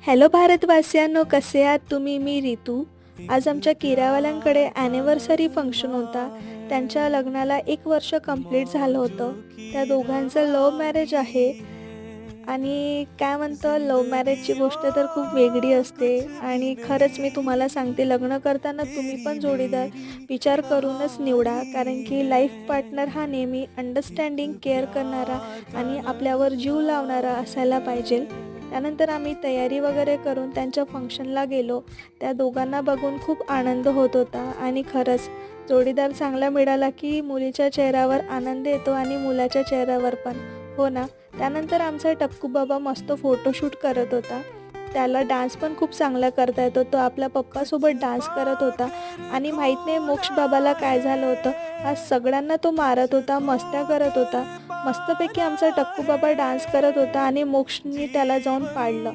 Hello भारतवासियांनो, कसे आहात तुम्ही? मी रितू. आज आमच्या केरावाल्यांकडे ॲनिव्हर्सरी फंक्शन होता. त्यांच्या लग्नाला 1 वर्ष कंप्लीट झालं होतं. त्या दोघांचं लव्ह मॅरेज आहे आणि काय म्हणतं, लव्ह मॅरेजची गोष्ट तर खूप वेगळी असते आणि खरंच मी तुम्हाला सांगते, लग्न करताना तुम्ही पण जोडीदार विचार करूनच निवडा. कारण की लाईफ पार्टनर हा नेहमी अंडरस्टँडिंग, केअर करणारा आणि आपल्यावर जीव लावणारा असायला पाहिजे. त्यानंतर आम्ही तयारी वगैरे करून त्यांच्या फंक्शनला गेलो. त्या दोघांना बघून खूप आनंद होत होता आणि खरंच जोडीदार चांगला मिळाला की मुलीच्या चेहऱ्यावर आनंद येतो आणि मुलाच्या चेहऱ्यावर पण. हो ना. त्यानंतर आमचा टप्पू बाबा मस्त फोटोशूट करत होता. त्याला डान्स पण खूप चांगला करता येतो. तो आपल्या पप्पासोबत डान्स करत होता आणि माहीत नाही मोक्ष बाबाला काय झालं होतं. आज सगळ्यांना तो मारत होता, मस्त्या करत होता. मस्तपैकी आमचा टक्कू बाबा डान्स करत होता आणि मोक्षनी त्याला जाऊन पाडलं.